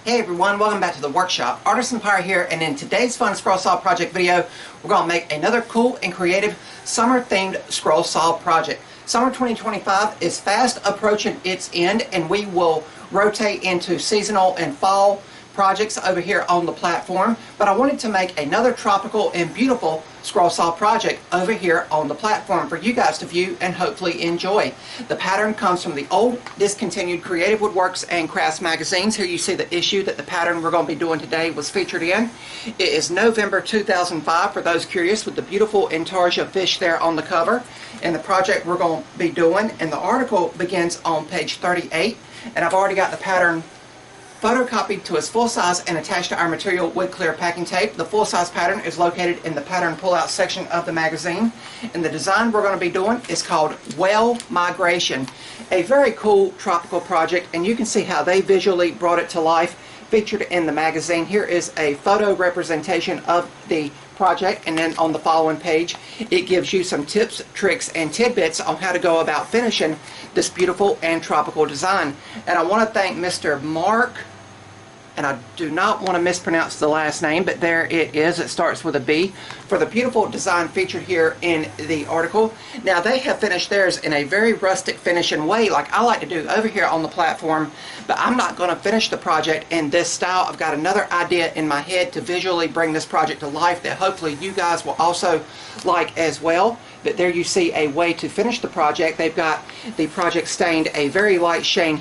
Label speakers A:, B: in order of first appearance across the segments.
A: Hey everyone, welcome back to the workshop. Artisan Pirate here, and in today's fun scroll saw project video, we're going to make another cool and creative summer themed scroll saw project. Summer 2025 is fast approaching its end, and we will rotate into seasonal and fall projects over here on the platform, but I wanted to make another tropical and beautiful scroll saw project over here on the platform for you guys to view and hopefully enjoy. The pattern comes from the old discontinued Creative Woodworks and Crafts Magazines. Here you see the issue that the pattern we're going to be doing today was featured in. It is November 2005 for those curious, with the beautiful intarsia fish there on the cover, and the project we're going to be doing, and the article begins on page 38, and I've already got the pattern photocopied to its full size and attached to our material wood clear packing tape. The full size pattern is located in the pattern pullout section of the magazine, and the design we're going to be doing is called Whale Migration. A very cool tropical project, and you can see how they visually brought it to life featured in the magazine. Here is a photo representation of the project, and then on the following page it gives you some tips, tricks, and tidbits on how to go about finishing this beautiful and tropical design. And I want to thank Mr. Mark, and I do not want to mispronounce the last name, but there it is, it starts with a B, for the beautiful design featured here in the article. Now they have finished theirs in a very rustic finishing way like I like to do over here on the platform, but I'm not going to finish the project in this style. I've got another idea in my head to visually bring this project to life that hopefully you guys will also like as well. But there you see a way to finish the project. They've got the project stained a very light shade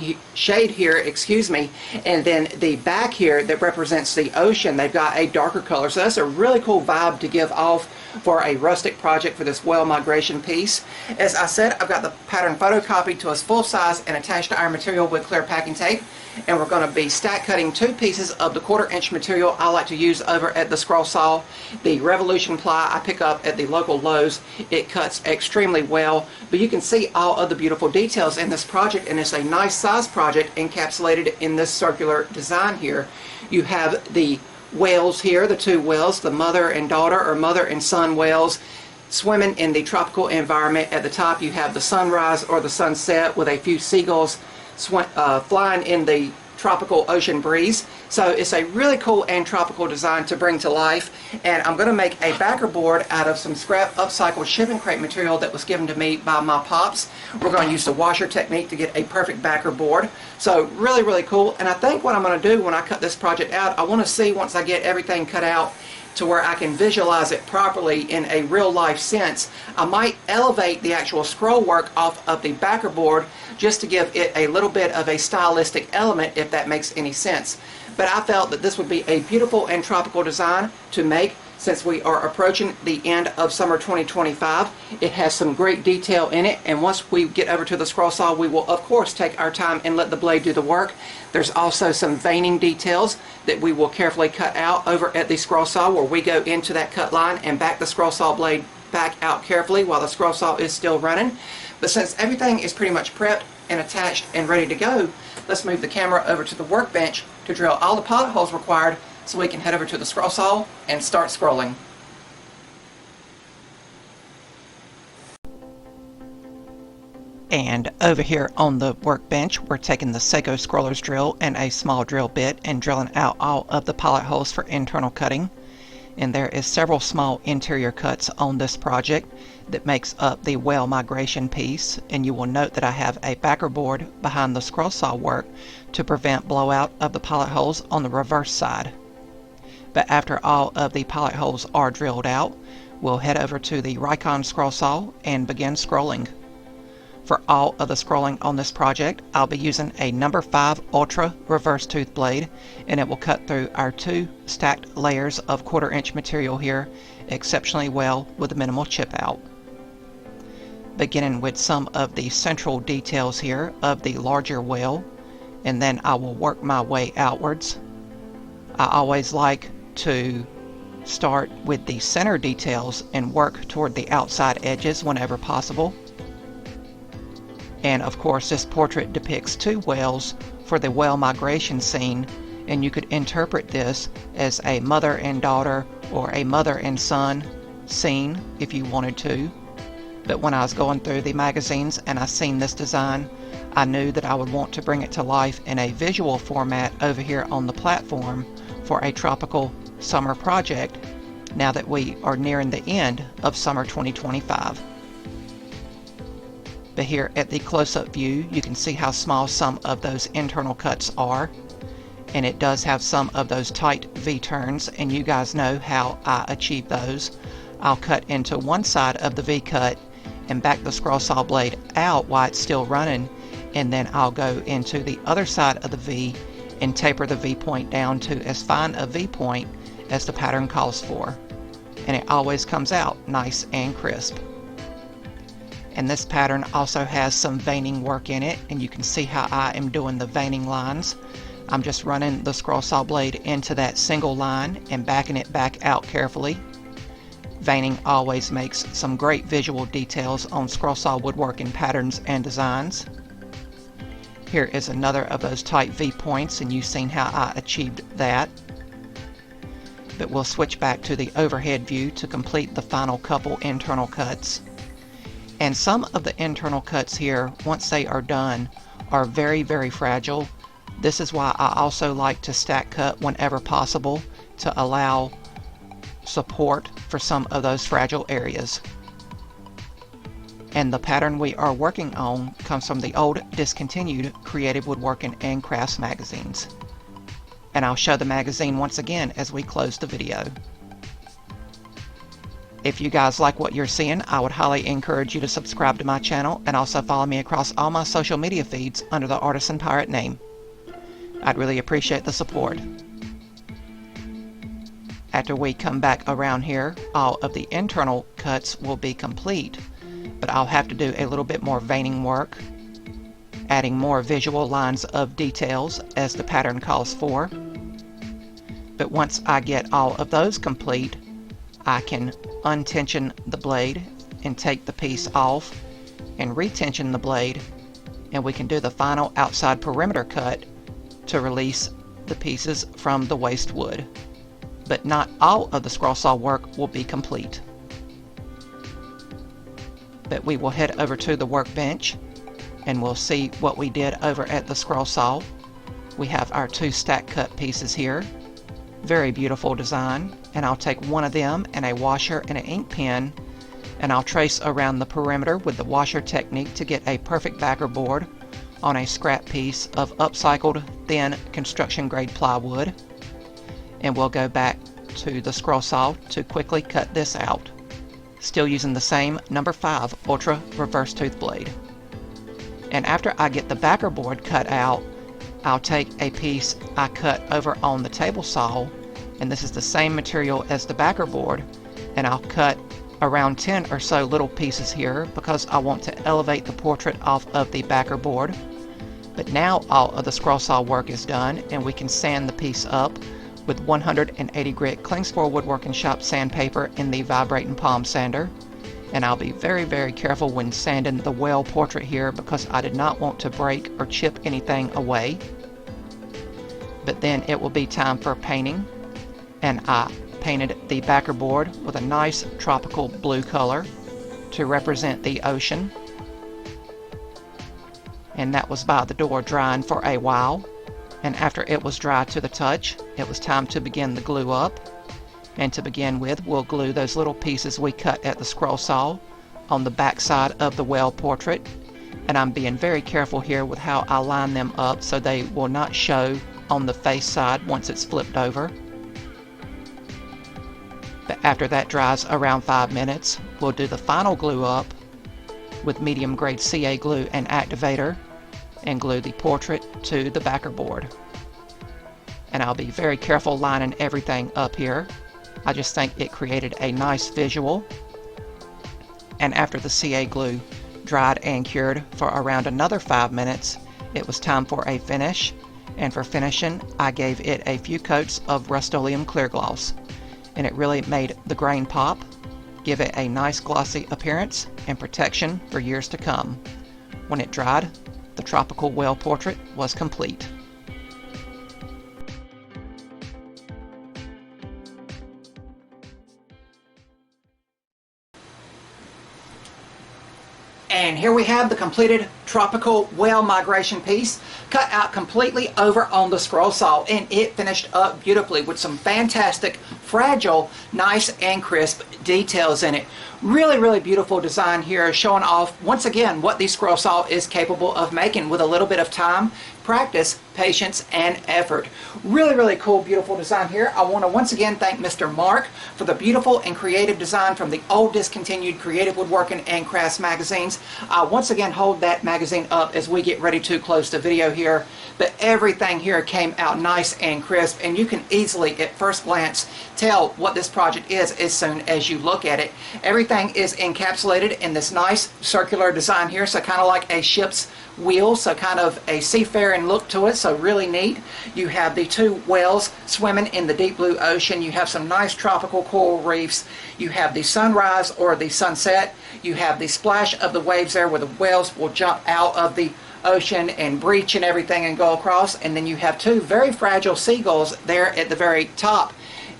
A: here, and then the back here that represents the ocean, they've got a darker color. So that's a really cool vibe to give off for a rustic project for this whale migration piece. As I said, I've got the pattern photocopied to its full size and attached to our material with clear packing tape, and we're going to be stack cutting two pieces of the 1/4 inch material I like to use over at the scroll saw, the Revolution ply I pick up at the local Lowe's. It cuts extremely well, but you can see all of the beautiful details in this project, and it's a nice size project encapsulated in this circular design here. You have the whales here, the two whales, the mother and daughter or mother and son whales, swimming in the tropical environment. At the top you have the sunrise or the sunset with a few seagulls flying in the tropical ocean breeze. So it's a really cool and tropical design to bring to life, and I'm going to make a backer board out of some scrap upcycled shipping crate material that was given to me by my pops. We're going to use the washer technique to get a perfect backer board. So really cool, and I think what I'm going to do when I cut this project out, I want to see, once I get everything cut out to where I can visualize it properly in a real life sense, I might elevate the actual scroll work off of the backer board just to give it a little bit of a stylistic element, if that makes any sense. But I felt that this would be a beautiful and tropical design to make since we are approaching the end of summer 2025. It has some great detail in it, and once we get over to the scroll saw, we will of course take our time and let the blade do the work. There's also some veining details that we will carefully cut out over at the scroll saw, where we go into that cut line and back the scroll saw blade back out carefully while the scroll saw is still running. But since everything is pretty much prepped and attached and ready to go, let's move the camera over to the workbench to drill all the pilot holes required so we can head over to the scroll saw and start scrolling. And over here on the workbench, we're taking the Seiko scroller's drill and a small drill bit and drilling out all of the pilot holes for internal cutting. And there is several small interior cuts on this project that makes up the whale migration piece, and you will note that I have a backer board behind the scroll saw work to prevent blowout of the pilot holes on the reverse side. But after all of the pilot holes are drilled out, we'll head over to the Rikon scroll saw and begin scrolling. For all of the scrolling on this project, I'll be using a number 5 Ultra reverse tooth blade, and it will cut through our two stacked layers of 1/4 inch material here exceptionally well with minimal chip out. Beginning with some of the central details here of the larger whale, and then I will work my way outwards. I always like to start with the center details and work toward the outside edges whenever possible. And of course, this portrait depicts two whales for the whale migration scene, and you could interpret this as a mother and daughter or a mother and son scene if you wanted to. But when I was going through the magazines and I seen this design, I knew that I would want to bring it to life in a visual format over here on the platform for a tropical summer project now that we are nearing the end of summer 2025. But here at the close-up view, you can see how small some of those internal cuts are, and it does have some of those tight V-turns, and you guys know how I achieve those. I'll cut into one side of the V-cut and back the scroll saw blade out while it's still running, and then I'll go into the other side of the V and taper the V-point down to as fine a V-point as the pattern calls for. And it always comes out nice and crisp. And this pattern also has some veining work in it, and you can see how I am doing the veining lines. I'm just running the scroll saw blade into that single line and backing it back out carefully. Veining always makes some great visual details on scroll saw woodworking patterns and designs. Here is another of those tight V points, and you've seen how I achieved that. But we'll switch back to the overhead view to complete the final couple internal cuts. And some of the internal cuts here, once they are done, are very, very fragile. This is why I also like to stack cut whenever possible to allow support for some of those fragile areas. And the pattern we are working on comes from the old discontinued Creative Woodworking and Crafts magazines. And I'll show the magazine once again as we close the video. If you guys like what you're seeing, I would highly encourage you to subscribe to my channel and also follow me across all my social media feeds under the Artisan Pirate name. I'd really appreciate the support. After we come back around here, all of the internal cuts will be complete, but I'll have to do a little bit more veining work, adding more visual lines of details as the pattern calls for. But once I get all of those complete, I can untension the blade and take the piece off and retension the blade, and we can do the final outside perimeter cut to release the pieces from the waste wood. But not all of the scroll saw work will be complete. But we will head over to the workbench and we'll see what we did over at the scroll saw. We have our two stack cut pieces here. Very beautiful design, and I'll take one of them and a washer and an ink pen, and I'll trace around the perimeter with the washer technique to get a perfect backer board on a scrap piece of upcycled thin construction grade plywood. And we'll go back to the scroll saw to quickly cut this out, still using the same number 5 ultra reverse tooth blade. And after I get the backer board cut out, I'll take a piece I cut over on the table saw, and this is the same material as the backer board, and I'll cut around 10 or so little pieces here because I want to elevate the portrait off of the backer board. But now all of the scroll saw work is done, and we can sand the piece up with 180 grit Klingsford Woodworking Shop sandpaper in the vibrating palm sander. And I'll be very, very careful when sanding the well portrait here because I did not want to break or chip anything away. But then it will be time for painting, and I painted the backer board with a nice tropical blue color to represent the ocean. And that was by the door drying for a while. And after it was dry to the touch, it was time to begin the glue up. And to begin with, we'll glue those little pieces we cut at the scroll saw on the back side of the well portrait. And I'm being very careful here with how I line them up so they will not show on the face side once it's flipped over. But after that dries around 5 minutes, we'll do the final glue up with medium grade CA glue and activator and glue the portrait to the backer board. And I'll be very careful lining everything up here. I just think it created a nice visual. And after the CA glue dried and cured for around another 5 minutes, it was time for a finish. And for finishing, I gave it a few coats of Rust-Oleum clear gloss, and it really made the grain pop, give it a nice glossy appearance and protection for years to come. When it dried, the tropical well portrait was complete. And here we have the completed tropical whale migration piece cut out completely over on the scroll saw, and it finished up beautifully with some fantastic, fragile, nice and crisp details in it. Really beautiful design here, showing off once again what the scroll saw is capable of making with a little bit of time, practice, patience, and effort. Really cool, beautiful design here. I want to once again thank Mr. Mark for the beautiful and creative design from the old discontinued Creative Woodworking and Crafts magazines. I once again hold that magazine up as we get ready to close the video here, but everything here came out nice and crisp, and you can easily at first glance tell what this project is as soon as you look at it. Everything is encapsulated in this nice circular design here, so kind of like a ship's wheel, so kind of a seafaring look to it, so really neat. You have the two whales swimming in the deep blue ocean. You have some nice tropical coral reefs. You have the sunrise or the sunset. You have the splash of the waves there where the whales will jump out of the ocean and breach and everything and go across, and then you have two very fragile seagulls there at the very top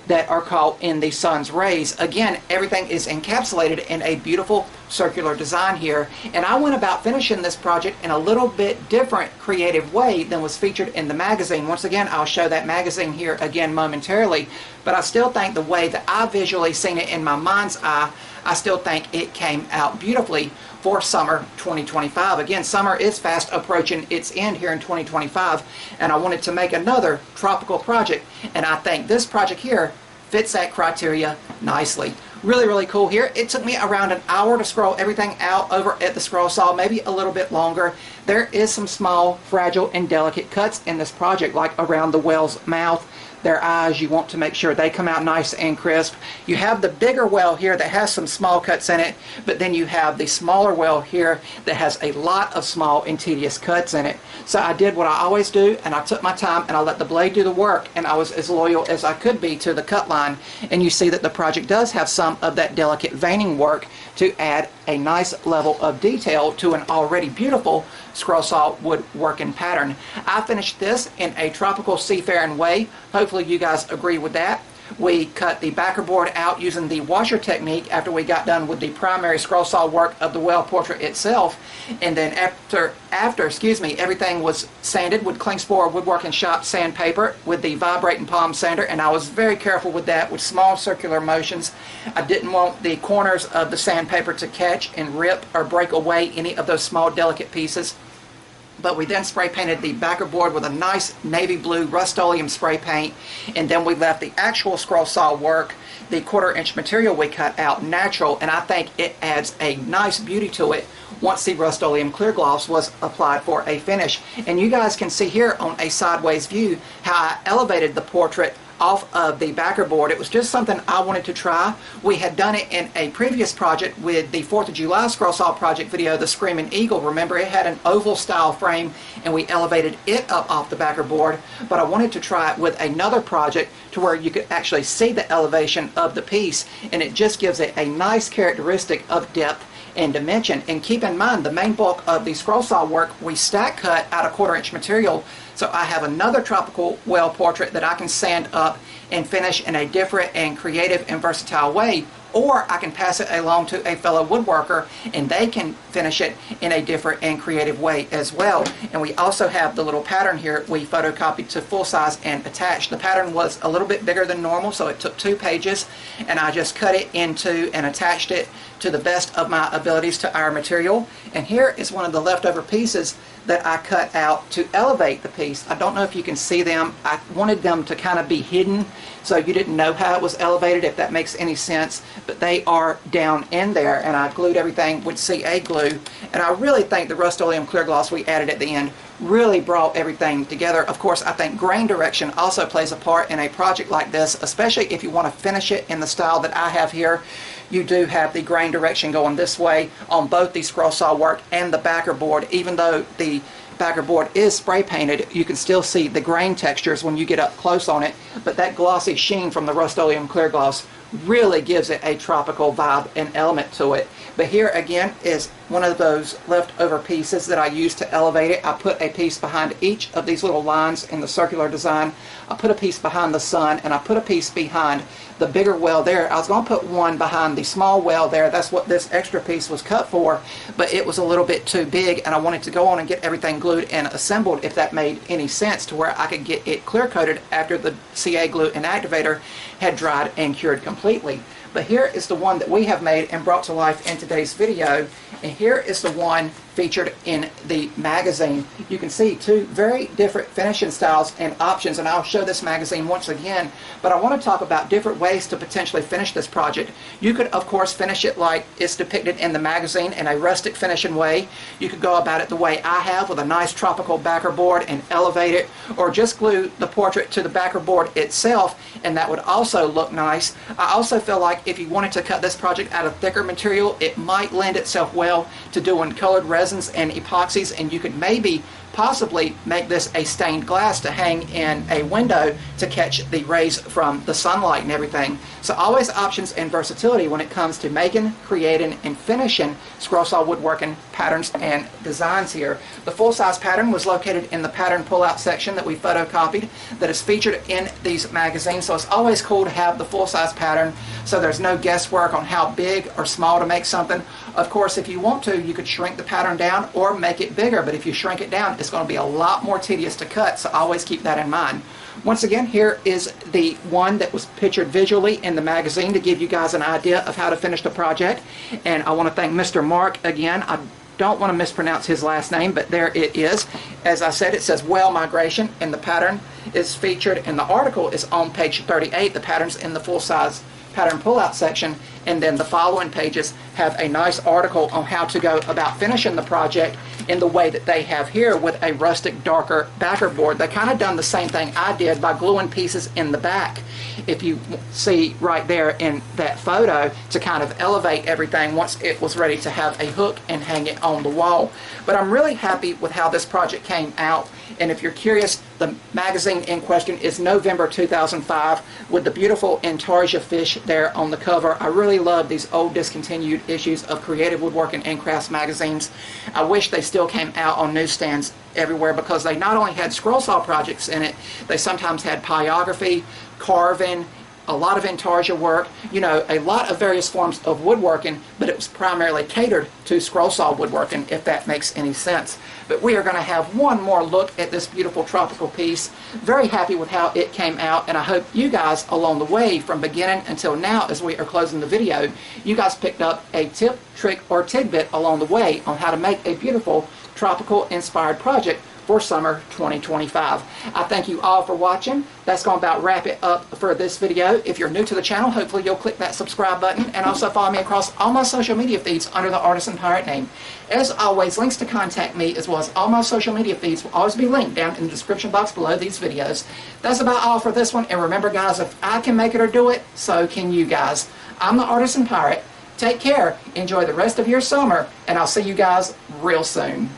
A: that are caught in the sun's rays. Again, everything is encapsulated in a beautiful circular design here, and I went about finishing this project in a little bit different creative way than was featured in the magazine. Once again, I'll show that magazine here again momentarily, but I still think the way that I visually seen it in my mind's eye, I still think it came out beautifully for summer 2025. Again, summer is fast approaching its end here in 2025, and I wanted to make another tropical project, and I think this project here fits that criteria nicely. Really cool here. It took me around an hour to scroll everything out over at the scroll saw, maybe a little bit longer. There is some small, fragile, and delicate cuts in this project, like around the whale's mouth, their eyes. You want to make sure they come out nice and crisp. You have the bigger whale here that has some small cuts in it, but then you have the smaller whale here that has a lot of small and tedious cuts in it. So I did what I always do, and I took my time and I let the blade do the work, and I was as loyal as I could be to the cut line. And you see that the project does have some of that delicate veining work to add a nice level of detail to an already beautiful scroll saw woodworking pattern. I finished this in a tropical seafaring way. Hopefully you guys agree with that. We cut the backer board out using the washer technique after we got done with the primary scroll saw work of the whale portrait itself, and then after everything was sanded with Klingspor Woodworking Shop sandpaper with the vibrating palm sander, and I was very careful with that with small circular motions. I didn't want the corners of the sandpaper to catch and rip or break away any of those small delicate pieces. But we then spray painted the backer board with a nice navy blue Rust-Oleum spray paint, and then we left the actual scroll saw work, the 1/4-inch material we cut out, natural, and I think it adds a nice beauty to it once the Rust-Oleum clear gloss was applied for a finish. And you guys can see here on a sideways view how I elevated the portrait off of the backer board. It was just something I wanted to try. We had done it in a previous project with the 4th of July scroll saw project video, the Screaming Eagle. Remember, it had an oval style frame and we elevated it up off the backer board, but I wanted to try it with another project to where you could actually see the elevation of the piece, and it just gives it a nice characteristic of depth and dimension. And keep in mind, the main bulk of the scroll saw work we stack cut out of 1/4-inch material, so I have another tropical whale portrait that I can sand up and finish in a different and creative and versatile way, or I can pass it along to a fellow woodworker and they can finish it in a different and creative way as well. And we also have the little pattern here we photocopied to full size and attached. The pattern was a little bit bigger than normal, so it took 2 pages, and I just cut it into and attached it to the best of my abilities to our material. And here is one of the leftover pieces that I cut out to elevate the piece. I don't know if you can see them. I wanted them to kind of be hidden so you didn't know how it was elevated, if that makes any sense, but they are down in there, and I glued everything with CA glue. And I really think the Rust-Oleum clear gloss we added at the end really brought everything together. Of course, I think grain direction also plays a part in a project like this, especially if you want to finish it in the style that I have here. You do have the grain direction going this way on both the scroll saw work and the backer board. Even though the backer board is spray painted, you can still see the grain textures when you get up close on it, but that glossy sheen from the Rust-Oleum clear gloss really gives it a tropical vibe and element to it. But here again is one of those leftover pieces that I used to elevate it. I put a piece behind each of these little lines in the circular design. I put a piece behind the sun, and I put a piece behind the bigger well there. I was going to put one behind the small well there. That's what this extra piece was cut for, but it was a little bit too big, and I wanted to go on and get everything glued and assembled, if that made any sense, to where I could get it clear coated after the CA glue and activator had dried and cured completely. But here is the one that we have made and brought to life in today's video, and here is the one featured in the magazine. You can see two very different finishing styles and options, and I'll show this magazine once again, but I want to talk about different ways to potentially finish this project. You could of course finish it like it's depicted in the magazine, in a rustic finishing way. You could go about it the way I have, with a nice tropical backer board and elevate it, or just glue the portrait to the backer board itself, and that would also look nice. I also feel like if you wanted to cut this project out of thicker material, it might lend itself well to doing colored resins and epoxies, and you could maybe possibly make this a stained glass to hang in a window to catch the rays from the sunlight and everything. So always options and versatility when it comes to making, creating, and finishing scroll saw woodworking patterns and designs here. The full-size pattern was located in the pattern pull-out section that we photocopied, that is featured in these magazines. So it's always cool to have the full-size pattern, so there's no guesswork on how big or small to make something. Of course, if you want to, you could shrink the pattern down or make it bigger, but if you shrink it down, it's going to be a lot more tedious to cut, so always keep that in mind. Once again, here is the one that was pictured visually in the magazine to give you guys an idea of how to finish the project. And I want to thank Mr. Mark again. I don't want to mispronounce his last name, but there it is. As I said, it says Well Migration, and the pattern is featured, and the article is on page 38. The pattern's in the full-size pattern pull-out section, and then the following pages have a nice article on how to go about finishing the project in the way that they have here, with a rustic darker backer board. They kind of done the same thing I did by gluing pieces in the back, if you see right there in that photo, to kind of elevate everything once it was ready to have a hook and hang it on the wall. But I'm really happy with how this project came out, and if you're curious, the magazine in question is November 2005, with the beautiful intarsia fish there on the cover. I really love these old discontinued issues of Creative Woodworking and Crafts magazines. I wish they still came out on newsstands everywhere, because they not only had scroll saw projects in it, they sometimes had pyrography, carving, a lot of intarsia work, you know, a lot of various forms of woodworking, but it was primarily catered to scroll saw woodworking, if that makes any sense. But we are going to have one more look at this beautiful tropical piece. Very happy with how it came out, and I hope you guys along the way from beginning until now, as we are closing the video, you guys picked up a tip, trick, or tidbit along the way on how to make a beautiful tropical inspired project for summer 2025. I thank you all for watching. That's going to about wrap it up for this video. If you're new to the channel, hopefully you'll click that subscribe button, and also follow me across all my social media feeds under the Artisan Pirate name. As always, links to contact me as well as all my social media feeds will always be linked down in the description box below these videos. That's about all for this one, and remember guys, if I can make it or do it, so can you guys. I'm the Artisan Pirate. Take care, enjoy the rest of your summer, and I'll see you guys real soon.